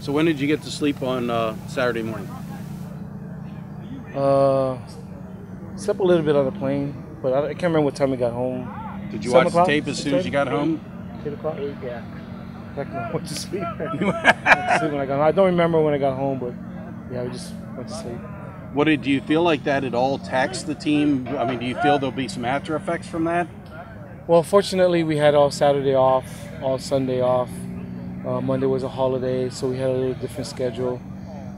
So when did you get to sleep on Saturday morning? Slept a little bit on the plane, but I can't remember what time we got home. Did you watch the tape as soon as you got home? 8 o'clock? Yeah. I went to sleep. When I got home. I don't remember when I got home, but yeah, we just went to sleep. Do you feel like that at all taxed the team? I mean, do you feel there'll be some after effects from that? Well, fortunately, we had all Saturday off, all Sunday off. Monday was a holiday, so we had a little different schedule.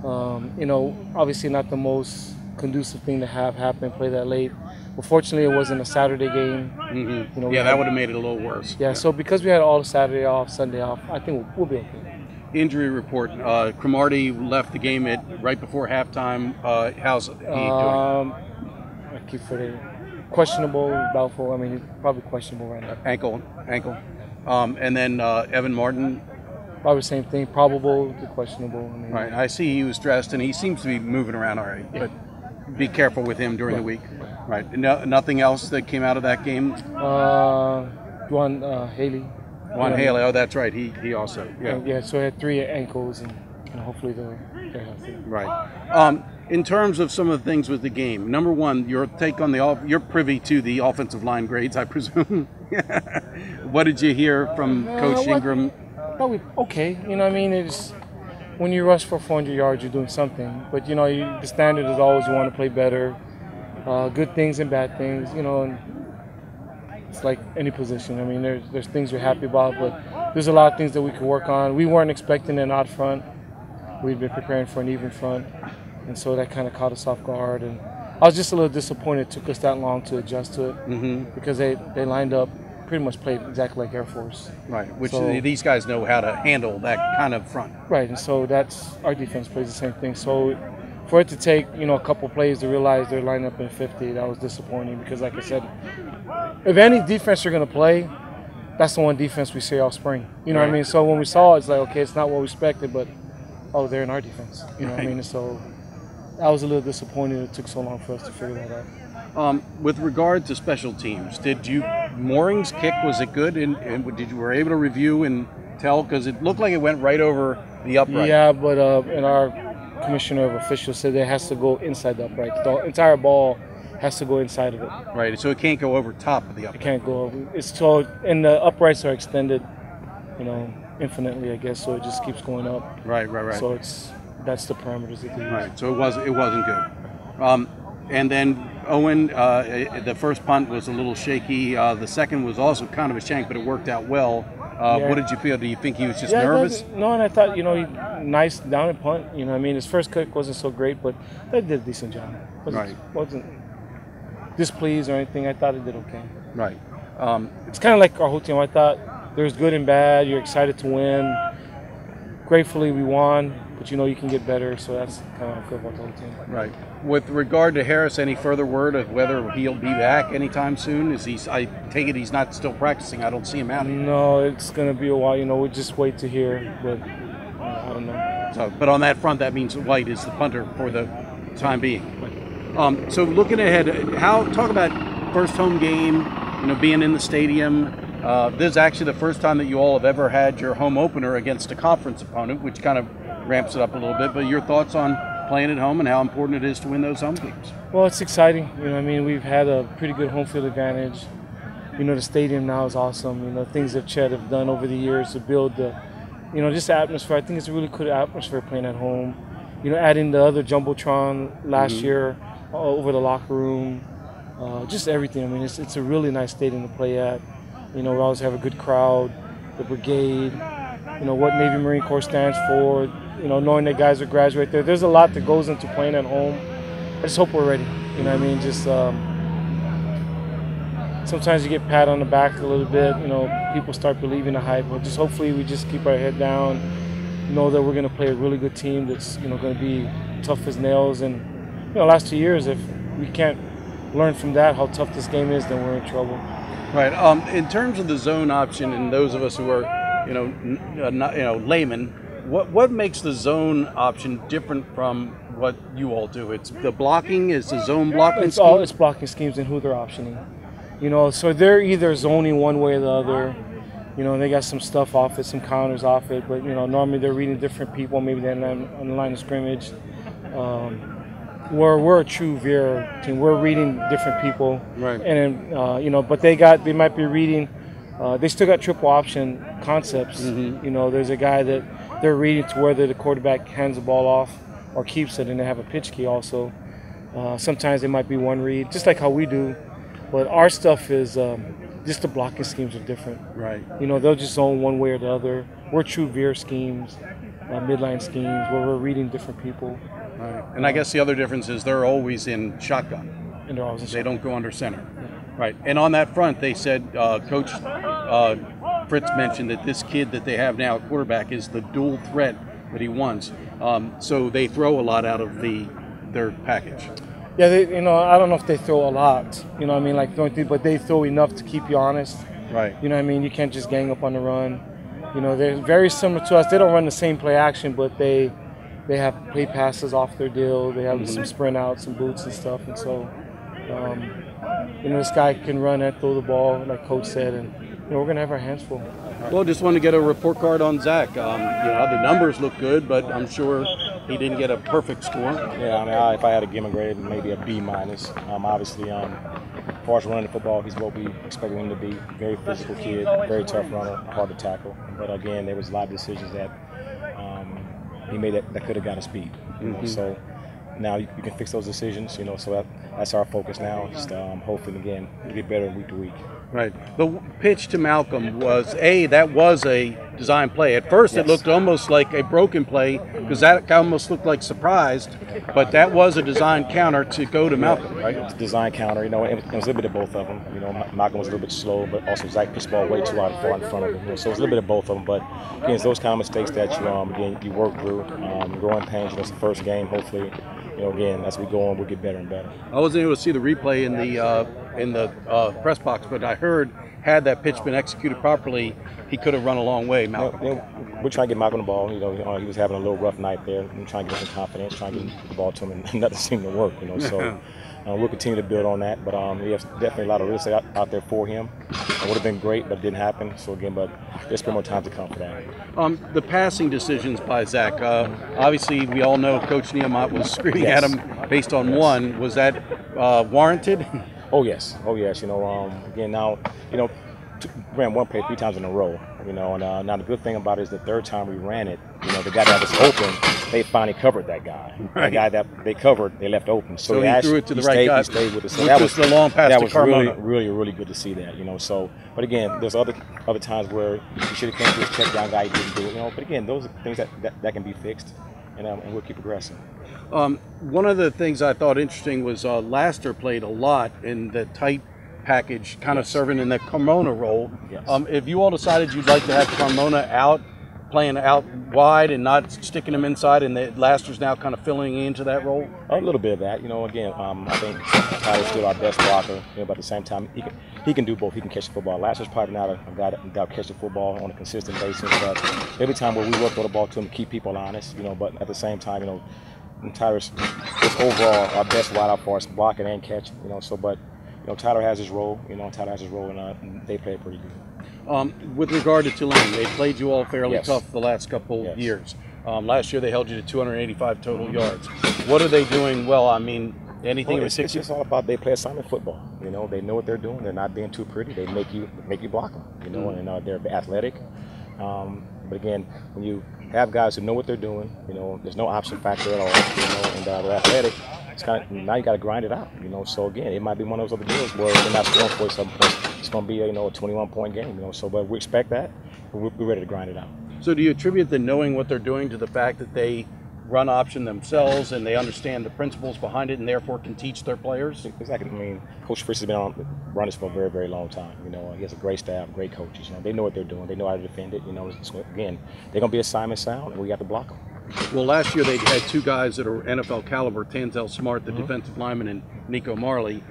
You know, obviously not the most conducive thing to have happen, play that late. But fortunately, it wasn't a Saturday game. Mm-hmm. You know, that would have made it a little worse. Yeah, so because we had all Saturday off, Sunday off, I think we'll be okay. Injury report. Cromartie left the game right before halftime. How's he doing? I keep forgetting. Questionable, doubtful. I mean, he's probably questionable right now. Ankle. And then Evan Martin. Probably the same thing. Probable to questionable. I mean, right. I see he was dressed, and he seems to be moving around all right. Yeah. But be careful with him during the week. Right. Nothing else that came out of that game? Juan Haley. Juan Haley. Oh, that's right. He also. Yeah. Yeah. So he had 3 ankles, and hopefully they're healthy. Right. In terms of some of the things with the game, number one, your take on you're privy to the offensive line grades, I presume. What did you hear from Coach Ingram? Probably okay. You know what I mean? It's when you rush for 400 yards, you're doing something. But, you know, the standard is always you want to play better. Good things and bad things, you know. And it's like any position. I mean, there's things we're happy about, but there's a lot of things that we could work on. We weren't expecting an odd front. We'd been preparing for an even front. And so that kind of caught us off guard. And I was just a little disappointed it took us that long to adjust to it because they lined up, pretty much played exactly like Air Force. Right, which these guys know how to handle that kind of front. Right, and so that's our defense plays the same thing. So for it to take, you know, a couple plays to realize they're lined up in 50, that was disappointing because, like I said, if any defense you're going to play, that's the one defense we see all spring. You know what I mean? So when we saw it, it's like, okay, it's not what we expected, but, they're in our defense. You know what I mean? And so I was a little disappointed it took so long for us to figure that out. With regard to special teams, Mooring's kick, was it good? And were able to review and tell? Because it looked like it went right over the upright. Yeah, but and our commissioner of officials said it has to go inside the upright. The entire ball has to go inside of it. Right, so it can't go over top of the upright. It can't go over. And the uprights are extended, you know, infinitely, I guess, so it just keeps going up. Right. So that's the parameters that they use. Right, so it wasn't good. And then Owen, the first punt was a little shaky. The second was also kind of a shank, but it worked out well. What did you feel? Do you think he was just nervous? No, and I thought, you know, nice down and punt. You know, I mean, his first kick wasn't so great, but they did a decent job. Wasn't displeased or anything. I thought it did okay. Right. It's kind of like our whole team. I thought there's good and bad. You're excited to win. Gratefully, we won, but you know you can get better. So that's kind of how I feel about the whole team. Right. With regard to Harris, any further word of whether he'll be back anytime soon? I take it he's not still practicing. I don't see him out here. No, it's going to be a while. You know, we'll just wait to hear, but I don't know. So, but on that front, that means White is the punter for the time being. So looking ahead, talk about first home game, you know, being in the stadium. This is actually the first time that you all have ever had your home opener against a conference opponent, which kind of ramps it up a little bit. But your thoughts on playing at home and how important it is to win those home games? Well, it's exciting. You know, I mean, we've had a pretty good home field advantage. You know, the stadium now is awesome. You know, things that Chet have done over the years to build the, you know, just the atmosphere. I think it's a really good atmosphere playing at home. You know, adding the other Jumbotron last year over the locker room, just everything. I mean, it's a really nice stadium to play at. You know, we always have a good crowd, the brigade, you know, what Navy Marine Corps stands for, you know, knowing that guys are graduate there. There's a lot that goes into playing at home. I just hope we're ready. You know what I mean? Just sometimes you get pat on the back a little bit. You know, people start believing the hype. But just hopefully we just keep our head down, know that we're going to play a really good team that's, you know, going to be tough as nails. And, you know, last 2 years, if we can't learn from that, how tough this game is, then we're in trouble. Right. In terms of the zone option, and those of us who are, laymen, what makes the zone option different from what you all do? It's the blocking, is the zone blocking. It's blocking schemes and who they're optioning. You know, so they're either zoning one way or the other. You know, they got some stuff off it, some counters off it, but, you know, normally they're reading different people, maybe they're on the line of scrimmage. We're a true veer team. We're reading different people. Right. And then, you know, but they might be reading, they still got triple option concepts. You know, there's a guy that they're reading to whether the quarterback hands the ball off or keeps it, and they have a pitch key also. Sometimes it might be one read, just like how we do. But our stuff is just the blocking schemes are different. Right. You know, they'll just zone one way or the other. We're true veer schemes, midline schemes, where we're reading different people. Right. And I guess the other difference is they're always in shotgun. And they're always in They don't go under center. Right. And on that front, they said, Coach Fritz mentioned that this kid that they have now at quarterback is the dual threat that he wants. So they throw a lot out of their package. Yeah, you know, I don't know if they throw a lot, you know what I mean, like throwing things, but they throw enough to keep you honest. Right. You know what I mean? You can't just gang up on the run. You know, they're very similar to us. They don't run the same play action, but they have play passes off their deal. They have some sprint outs and boots and stuff. And so, you know, this guy can run and throw the ball, like Coach said, and, you know, we're going to have our hands full. Well, just want to get a report card on Zach. You know, the numbers look good, but I'm sure he didn't get a perfect score. Yeah, I mean, if I had to give him a grade, maybe a B minus. Obviously, as far as running the football, he's what we expected him to be. Very physical kid, very tough runner, hard to tackle. But again, there was a lot of decisions that he made that could have got us beat. You know, so now you can fix those decisions. You know, so that's our focus now. Just hoping again we get better week to week. Right. The pitch to Malcolm was that was a design play. At first, it looked almost like a broken play because that almost looked like surprised, but that was a design counter to go to Malcolm, right? It's a design counter. You know, it was a little bit of both of them. You know, Malcolm was a little bit slow, but also Zach pitched the ball way too far in front of him. You know, so it's a little bit of both of them. But again, it's those kind of mistakes that you work through. Growing pains. You know, it's the first game. Hopefully, you know, again, as we go on, we'll get better and better. I wasn't able to see the replay in the press box, but I heard had that pitch been executed properly, he could have run a long way, Malcolm. You know, we're trying to get Malcolm the ball. You know, he was having a little rough night there. We're trying to get him confidence, trying to get the ball to him, and nothing seemed to work. You know, so we'll continue to build on that. But we have definitely a lot of real estate out there for him. It would have been great, but it didn't happen. So again, but there's been more time to come for that. The passing decisions by Zach. Obviously, we all know Coach Niumatalolo was screaming at him based on one. Was that warranted? Oh yes. You know, again now, you know, ran one play 3 times in a row. You know, and now the good thing about it is the third time we ran it, you know, the guy that was open, they finally covered that guy. Right. The guy that they covered, they left open. So he threw it to the right guy. He stayed with us. So that was the long pass that to was Carmona. really good to see that. You know, so but again, there's other times where you should have came to his check down guy, he didn't do it. You know, but again, those are things that can be fixed, and we'll keep progressing. One of the things I thought interesting was Laster played a lot in the tight package, kind of serving in the Carmona role. Yes. If you all decided you'd like to have Carmona out, playing out wide and not sticking him inside, and the Laster's now kind of filling into that role? A little bit of that. You know, again, I think Tyler's still our best blocker, you know, but at the same time, he can do both. He can catch the football. Laster's probably not a guy that'll catch the football on a consistent basis, but every time where we work with the ball to him, keep people honest, you know, but at the same time, you know, Tyler's just overall our best wide out for us, blocking and catching, you know, so, but you know, Tyler has his role, and they play pretty good. With regard to Tulane, they played you all fairly tough the last couple years. Last year they held you to 285 total yards. What are they doing well? I mean, anything it's just all about they play assignment football. You know, they know what they're doing. They're not being too pretty. They make you block them. You know, and they're athletic. But again, when you have guys who know what they're doing, you know, there's no option factor at all. You know, and they're athletic. It's kind of, now you got to grind it out, you know. So again, it might be one of those other deals where they're not scoring for some points. It's going to be a 21-point game, you know. So, but we expect that. But we're ready to grind it out. So, do you attribute the knowing what they're doing to the fact that they run option themselves and they understand the principles behind it and therefore can teach their players? Exactly. I mean, Coach Fritz has been running this for a very, very long time. You know, he has a great staff, great coaches. You know, they know what they're doing. They know how to defend it. You know, again, they're going to be assignment sound, and we got to block them. Well, last year they had 2 guys that are NFL caliber, Tanzel Smart, the defensive lineman, and Nico Marley.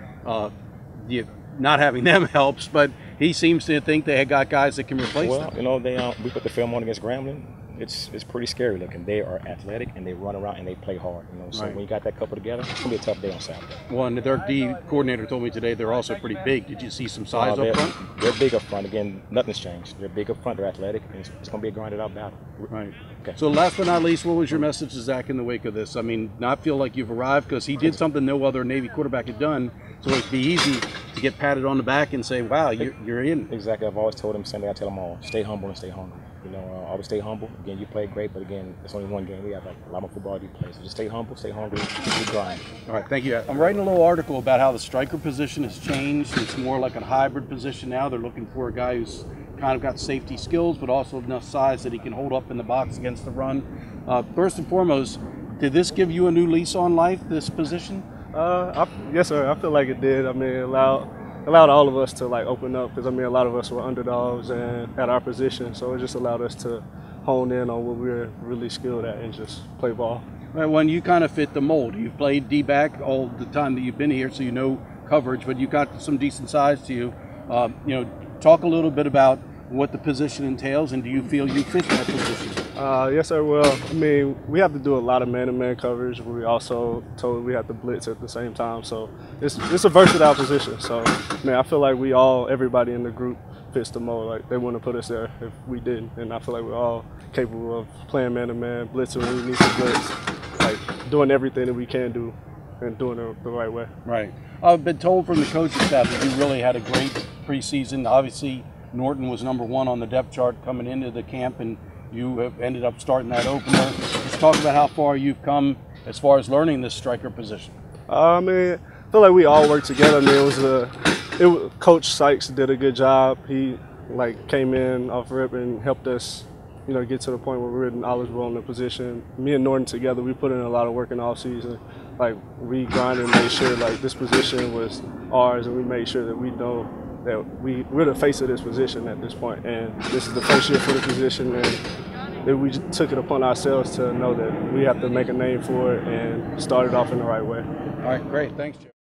Not having them helps, but he seems to think they had got guys that can replace them. Well, you know, we put the film on against Grambling. it's pretty scary looking. They are athletic and they run around and they play hard. You know, so Right. when you got that couple together, it's gonna be a tough day on Saturday. Well, and their D coordinator told me today they're also pretty big. Did you see some size they're, up front? They're big up front. Again, nothing's changed. They're big up front. They're athletic, and it's gonna be a grinded out battle. Right. Okay. So last but not least, what was your message to Zach in the wake of this? I mean, not feel like you've arrived because he did something no other Navy quarterback had done. So it'd be easy to get patted on the back and say, wow, you're in. Exactly. I've always told him, Sunday I tell them all, stay humble and stay hungry. You know, always stay humble. Again, you played great, but again, it's only one game. We have a lot of football to play. So just stay humble, stay hungry, keep grinding. All right, thank you. I'm writing a little article about how the striker position has changed. It's more like a hybrid position now. They're looking for a guy who's kind of got safety skills, but also enough size that he can hold up in the box against the run. First and foremost, did this give you a new lease on life, this position? Yes, sir. I feel like it did. I mean, it allowed all of us to like open up because I mean, a lot of us were underdogs and at our position, so it just allowed us to hone in on what we were really skilled at and just play ball. Right, when you kind of fit the mold, you've played D-back all the time that you've been here, so you know coverage, but you've got some decent size to you. You know, talk a little bit about what the position entails, and do you feel you fit that position? Yes, sir. Well, I mean, we have to do a lot of man-to-man coverage. We also told we have to blitz at the same time, so it's a versatile position. So, man, I feel like everybody in the group fits the mold. Like they wouldn't have put us there if we didn't, and I feel like we're all capable of playing man-to-man, blitzing when we need to blitz, like doing everything that we can do and doing it the right way. Right. I've been told from the coaching staff that you really had a great preseason. Obviously, Norton was #1 on the depth chart coming into the camp, and you have ended up starting that opener. Let's talk about how far you've come as far as learning this striker position. I mean, I feel like we all worked together. I mean, Coach Sykes did a good job. He like came in off rip and helped us, you know, get to the point where we're knowledgeable in the position. Me and Norton together, we put in a lot of work in the off season. Like we grinded and made sure like this position was ours, and we made sure that we know that we're the face of this position at this point, and this is the first year for the position, and that we took it upon ourselves to know that we have to make a name for it and start it off in the right way. All right, great. Thanks, Joe.